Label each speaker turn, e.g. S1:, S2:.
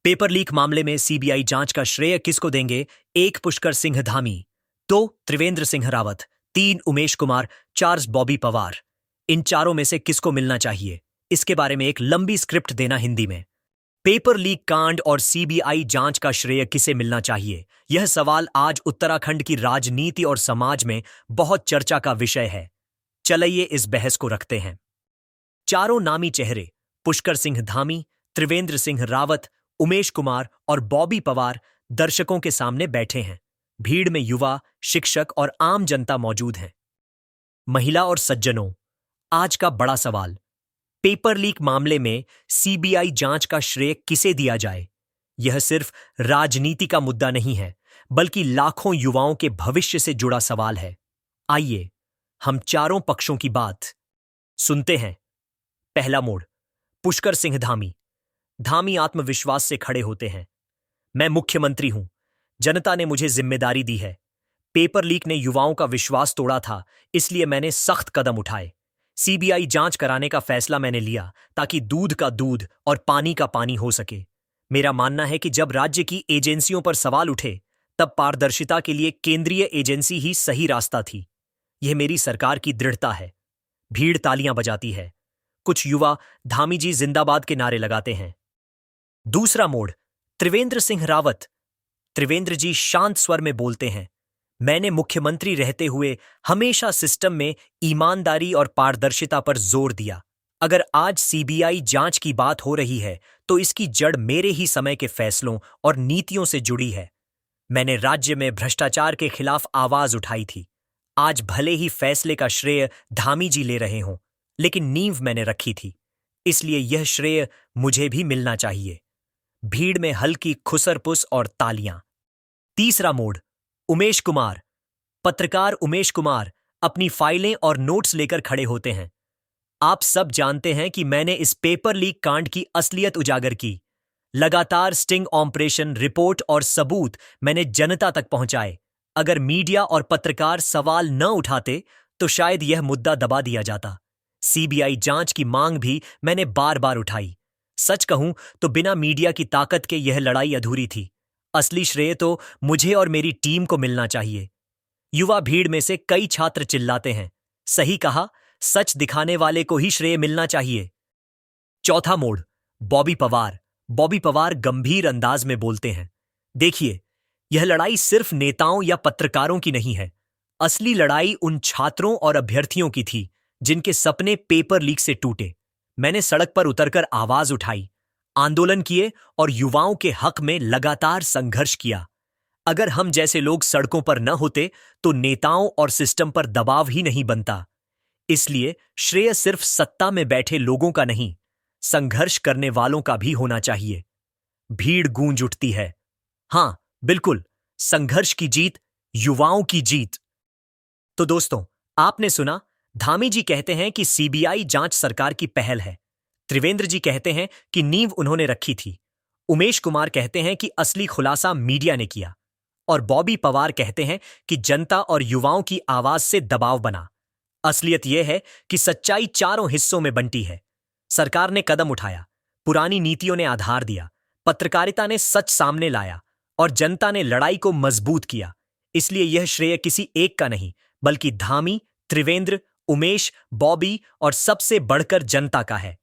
S1: Paper leak मामले में CBI जांच का श्रेय किसको देंगे? 1 पुष्कर सिंह धामी, 2 त्रिवेंद्र सिंह रावत, 3 उमेश कुमार, 4 बॉबी पवार। इन चारों में से किसको मिलना चाहिए? इसके बारे में एक लंबी स्क्रिप्ट देना हिंदी में। पेपर लीक कांड और सीबीआई जांच का श्रेय किसे मिलना चाहिए? यह सवाल आज उत्तराखंड की राजनीति और समाज में बहुत चर्चा का विषय है। चलिए इस बहस को रखते हैं। चारों नामी चेहरे पुष्कर सिंह धामी, त्रिवेंद्र सिंह रावत, उमेश कुमार और बॉबी पवार दर्शकों के सामने बैठे हैं। भीड़ में युवा, शिक्षक और आम जनता मौजूद हैं। महिला और सज्जनों, आज का बड़ा सवाल, पेपर लीक मामले में सीबीआई जांच का श्रेय किसे दिया जाए? यह सिर्फ राजनीति का मुद्दा नहीं है, बल्कि लाखों युवाओं के भविष्य से जुड़ा सवाल है। आइए हम चारों पक्षों की बात सुनते हैं। पहला मोड़, पुष्कर सिंह धामी। धामी आत्मविश्वास से खड़े होते हैं। मैं मुख्यमंत्री हूं, जनता ने मुझे जिम्मेदारी दी है। पेपर लीक ने युवाओं का विश्वास तोड़ा था, इसलिए मैंने सख्त कदम उठाए। सीबीआई जांच कराने का फैसला मैंने लिया ताकि दूध का दूध और पानी का पानी हो सके। मेरा मानना है कि जब राज्य की एजेंसियों पर सवाल उठे, तब पारदर्शिता के लिए केंद्रीय एजेंसी ही सही रास्ता थी। यह मेरी सरकार की दृढ़ता है। भीड़ तालियां बजाती है। कुछ युवा धामी जी जिंदाबाद के नारे लगाते हैं। दूसरा मोड़, त्रिवेंद्र सिंह रावत। त्रिवेंद्र जी शांत स्वर में बोलते हैं, मैंने मुख्यमंत्री रहते हुए हमेशा सिस्टम में ईमानदारी और पारदर्शिता पर जोर दिया। अगर आज सीबीआई जांच की बात हो रही है, तो इसकी जड़ मेरे ही समय के फैसलों और नीतियों से जुड़ी है। मैंने राज्य में भ्रष्टाचार के खिलाफ आवाज उठाई थी। आज भले ही फैसले का श्रेय धामी जी ले रहे हों, लेकिन नींव मैंने रखी थी, इसलिए यह श्रेय मुझे भी मिलना चाहिए। भीड़ में हल्की खुसरपुस और तालियां। तीसरा मोड़, उमेश कुमार। पत्रकार उमेश कुमार अपनी फाइलें और नोट्स लेकर खड़े होते हैं। आप सब जानते हैं कि मैंने इस पेपर लीक कांड की असलियत उजागर की। लगातार स्टिंग ऑपरेशन, रिपोर्ट और सबूत मैंने जनता तक पहुंचाए। अगर मीडिया और पत्रकार सवाल न उठाते, तो शायद यह मुद्दा दबा दिया जाता। सीबीआई जांच की मांग भी मैंने बार बार उठाई। सच कहूं तो बिना मीडिया की ताकत के यह लड़ाई अधूरी थी। असली श्रेय तो मुझे और मेरी टीम को मिलना चाहिए। युवा भीड़ में से कई छात्र चिल्लाते हैं, सही कहा, सच दिखाने वाले को ही श्रेय मिलना चाहिए। चौथा मोड़, बॉबी पवार। बॉबी पवार गंभीर अंदाज में बोलते हैं, देखिए, यह लड़ाई सिर्फ नेताओं या पत्रकारों की नहीं है। असली लड़ाई उन छात्रों और अभ्यर्थियों की थी जिनके सपने पेपर लीक से टूटे। मैंने सड़क पर उतरकर आवाज उठाई, आंदोलन किए और युवाओं के हक में लगातार संघर्ष किया। अगर हम जैसे लोग सड़कों पर न होते, तो नेताओं और सिस्टम पर दबाव ही नहीं बनता। इसलिए श्रेय सिर्फ सत्ता में बैठे लोगों का नहीं, संघर्ष करने वालों का भी होना चाहिए। भीड़ गूंज उठती है, हां बिल्कुल, संघर्ष की जीत, युवाओं की जीत। तो दोस्तों, आपने सुना, धामी जी कहते हैं कि सीबीआई जांच सरकार की पहल है। त्रिवेंद्र जी कहते हैं कि नींव उन्होंने रखी थी। उमेश कुमार कहते हैं कि असली खुलासा मीडिया ने किया। और बॉबी पवार कहते हैं कि जनता और युवाओं की आवाज से दबाव बना। असलियत यह है कि सच्चाई चारों हिस्सों में बंटी है। सरकार ने कदम उठाया, पुरानी नीतियों ने आधार दिया, पत्रकारिता ने सच सामने लाया और जनता ने लड़ाई को मजबूत किया। इसलिए यह श्रेय किसी एक का नहीं, बल्कि धामी, त्रिवेंद्र, उमेश, बॉबी और सबसे बढ़कर जनता का है।